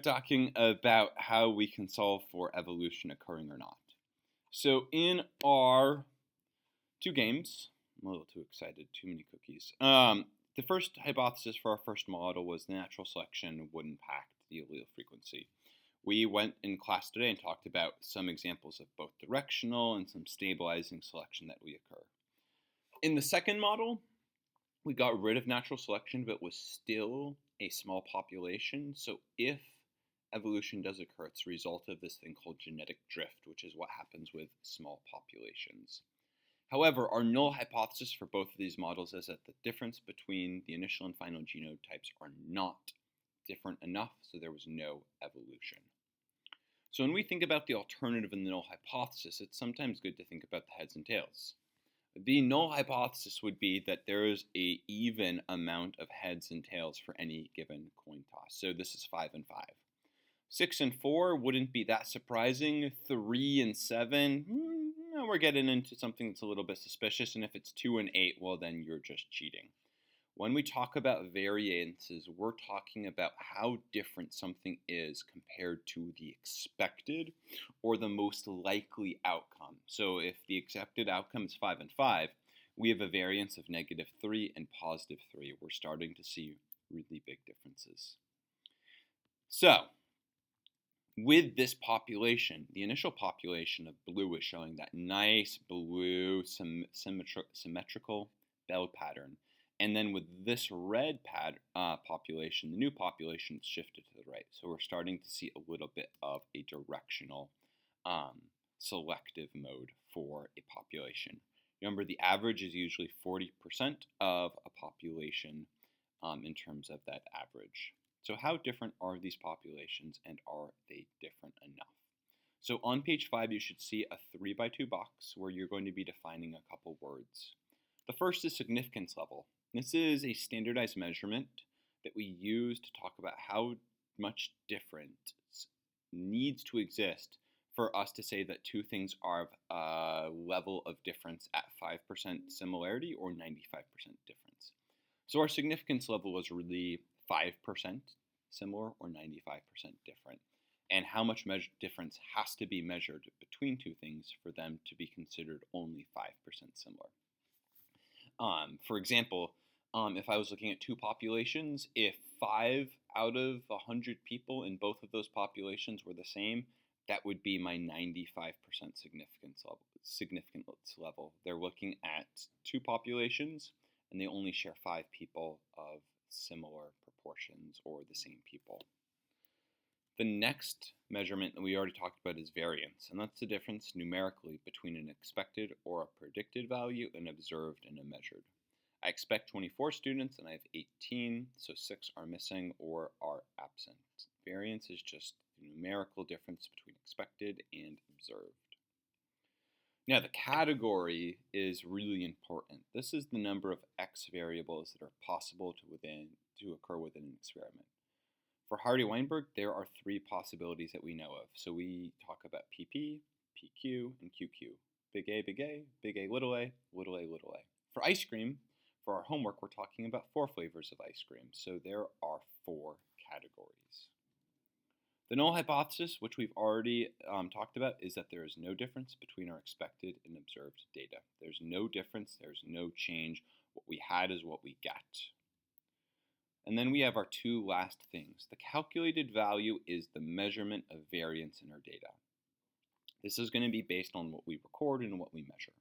Talking about how we can solve for evolution occurring or not. So in our two games, I'm a little too excited, too many cookies. The first hypothesis for our first model was the natural selection would impact the allele frequency. We went in class today and talked about some examples of both directional and some stabilizing selection that we occur. In the second model, we got rid of natural selection, but was still a small population. So if evolution does occur, it's a result of this thing called genetic drift, which is what happens with small populations. However, our null hypothesis for both of these models is that the difference between the initial and final genotypes are not different enough, so there was no evolution. So when we think about the alternative in the null hypothesis, it's sometimes good to think about the heads and tails. The null hypothesis would be that there is an even amount of heads and tails for any given coin toss. So this is 5 and 5. 6 and 4 wouldn't be that surprising. 3 and 7, we're getting into something that's a little bit suspicious. And if it's 2 and 8, well, then you're just cheating. When we talk about variances, we're talking about how different something is compared to the expected or the most likely outcome. So if the accepted outcome is 5 and 5, we have a variance of -3 and +3. We're starting to see really big differences. So with this population, the initial population of blue is showing that nice blue symmetrical bell pattern. And then with this red population, the new population is shifted to the right. So we're starting to see a little bit of a directional selective mode for a population. Remember, the average is usually 40% of a population in terms of that average. So how different are these populations, and are they different enough? So on page 5, you should see a 3x2 box where you're going to be defining a couple words. The first is significance level. This is a standardized measurement that we use to talk about how much difference needs to exist for us to say that two things are of a level of difference at 5% similarity or 95% difference. So our significance level is really 5% similar or 95% different. And how much difference has to be measured between two things for them to be considered only 5% similar. For example, if I was looking at two populations, if 5 out of 100 people in both of those populations were the same, that would be my 95% significance level. They're looking at two populations, and they only share 5 people of similar proportions or the same people. The next measurement that we already talked about is variance, and that's the difference numerically between an expected or a predicted value, an observed and a measured. I expect 24 students and I have 18, so 6 are missing or are absent. Variance is just the numerical difference between expected and observed. Now, the category is really important. This is the number of X variables that are possible to occur within an experiment. For Hardy-Weinberg, there are 3 possibilities that we know of. So we talk about PP, PQ, and QQ. Big A, big A, big A, little a, little a, little a. For ice cream, for our homework, we're talking about 4 flavors of ice cream. So there are 4 categories. The null hypothesis, which we've already talked about, is that there is no difference between our expected and observed data. There's no difference, there's no change. What we had is what we get. And then we have our 2 last things. The calculated value is the measurement of variance in our data. This is going to be based on what we record and what we measure.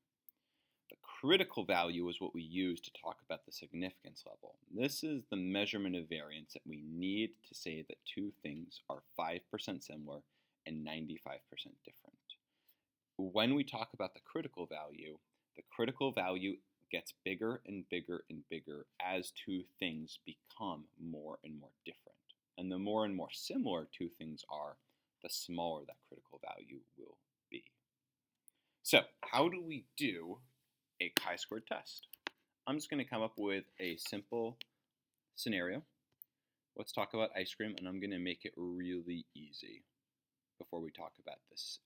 The critical value is what we use to talk about the significance level. This is the measurement of variance that we need to say that two things are 5% similar and 95% different. When we talk about the critical value gets bigger and bigger and bigger as two things become more and more different. And the more and more similar two things are, the smaller that critical value will be. So how do we do a chi-squared test? I'm just going to come up with a simple scenario. Let's talk about ice cream, and I'm going to make it really easy before we talk about this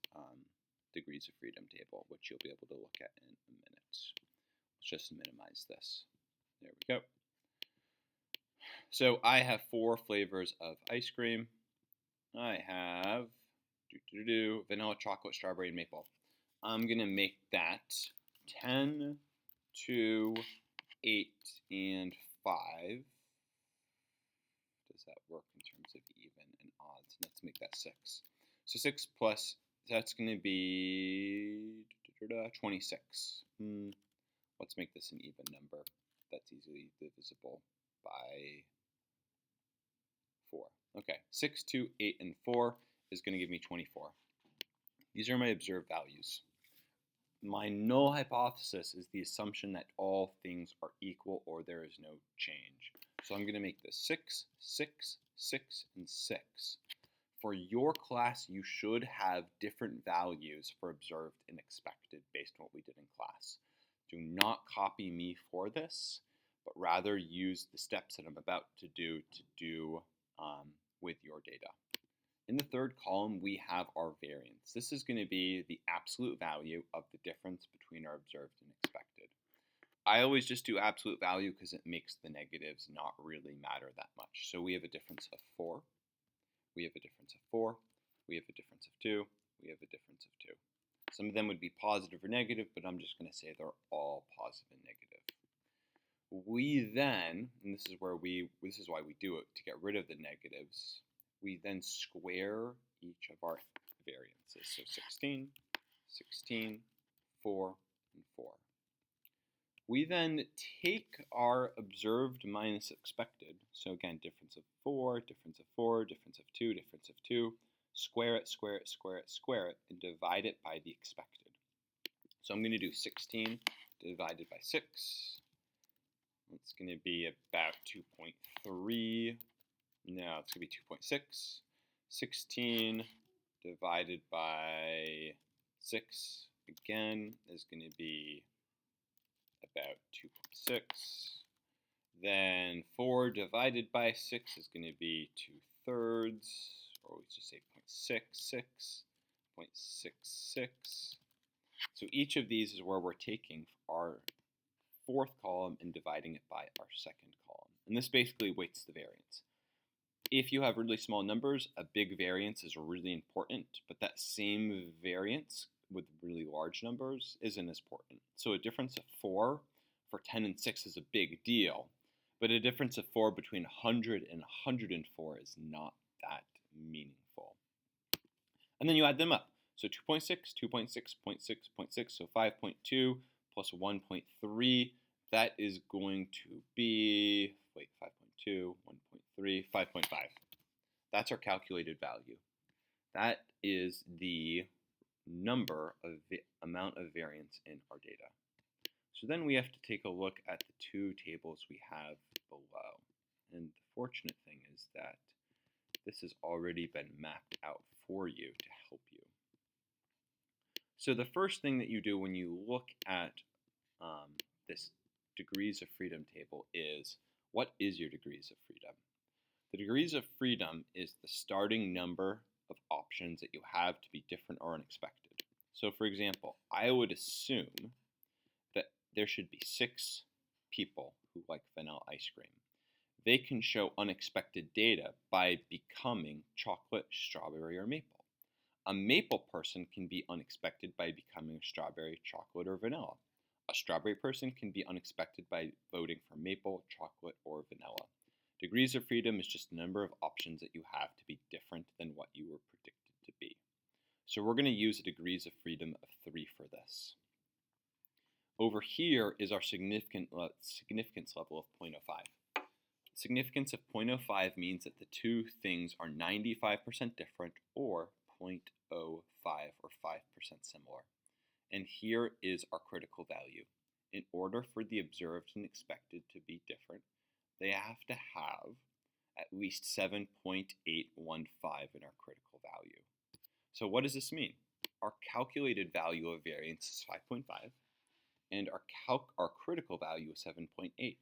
degrees of freedom table, which you'll be able to look at in a minute. Let's just minimize this. There we go. So I have 4 flavors of ice cream. I have vanilla, chocolate, strawberry, and maple. I'm going to make that 10, 2, 8, and 5. Does that work in terms of even and odds? Let's make that 6. So 6 plus, that's going to be 26. Let's make this an even number. That's easily divisible by 4. Okay, 6, 2, 8, and 4 is going to give me 24. These are my observed values. My null hypothesis is the assumption that all things are equal or there is no change. So I'm going to make this 6, 6, 6, and 6. For your class, you should have different values for observed and expected based on what we did in class. Do not copy me for this, but rather use the steps that I'm about to do with your data. In the third column, we have our variance. This is going to be the absolute value of the difference between our observed and expected. I always just do absolute value because it makes the negatives not really matter that much. So we have a difference of 4. We have a difference of 4. We have a difference of 2. We have a difference of 2. Some of them would be positive or negative, but I'm just going to say they're all positive and negative. We then, and this is why we do it, to get rid of the negatives, we then square each of our variances. So 16, 16, 4, and 4. We then take our observed minus expected, so again, difference of 4, difference of 4, difference of 2, difference of 2, square it, square it, square it, square it, and divide it by the expected. So I'm going to do 16 divided by 6. It's going to be about 2.3. No, it's going to be 2.6. 16 divided by 6, again, is going to be about 2.6. Then 4 divided by 6 is going to be 2/3, or we just say 0.66, 0.66. So each of these is where we're taking our fourth column and dividing it by our second column. And this basically weights the variance. If you have really small numbers, a big variance is really important, but that same variance with really large numbers isn't as important. So a difference of 4 for 10 and 6 is a big deal, but a difference of 4 between 100 and 104 is not that meaningful. And then you add them up. So 2.6, 2.6, 0.6, 0.6, so 5.2 plus 1.3, that is going to be, 5.2, 1.3, 5.5. That's our calculated value. That is the amount of variance in our data. So then we have to take a look at the two tables we have below. And the fortunate thing is that this has already been mapped out for you to help you. So the first thing that you do when you look at this degrees of freedom table is, what is your degrees of freedom? The degrees of freedom is the starting number of options that you have to be different or unexpected. So for example, I would assume that there should be 6 people who like vanilla ice cream. They can show unexpected data by becoming chocolate, strawberry, or maple. A maple person can be unexpected by becoming strawberry, chocolate, or vanilla. A strawberry person can be unexpected by voting for maple, chocolate, or vanilla. Degrees of freedom is just the number of options that you have to be different than what you were predicted to be. So we're going to use a degrees of freedom of 3 for this. Over here is our significance level of 0.05. Significance of 0.05 means that the two things are 95% different or 0.05 or 5% similar. And here is our critical value. In order for the observed and expected to be different, they have to have at least 7.815 in our critical value. So what does this mean? Our calculated value of variance is 5.5, and our critical value is 7.8.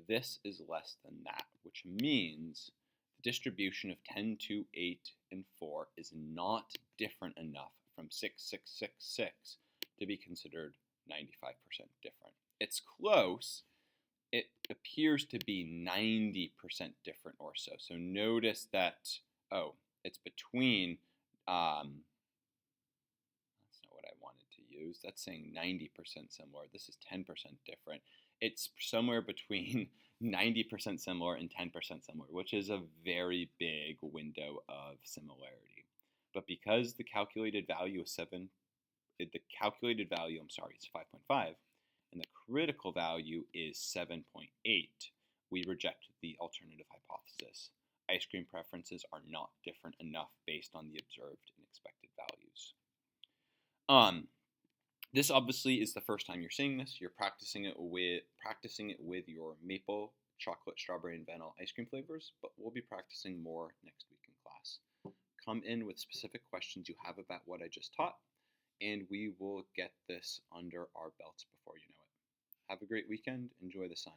This is less than that, which means the distribution of 10, 2, 8, and 4 is not different enough from 6, 6, 6, 6 to be considered 95% different. It's close. It appears to be 90% different or so. So notice that, it's between, that's not what I wanted to use. That's saying 90% similar. This is 10% different. It's somewhere between 90% similar and 10% similar, which is a very big window of similarity. But because the calculated value is the calculated value, I'm sorry, is 5.5, and the critical value is 7.8, we reject the alternative hypothesis. Ice cream preferences are not different enough based on the observed and expected values. This obviously is the first time you're seeing this. You're practicing it with your maple, chocolate, strawberry, and vanilla ice cream flavors, but we'll be practicing more next week in class. Come in with specific questions you have about what I just taught, and we will get this under our belts before you know it. Have a great weekend. Enjoy the sun.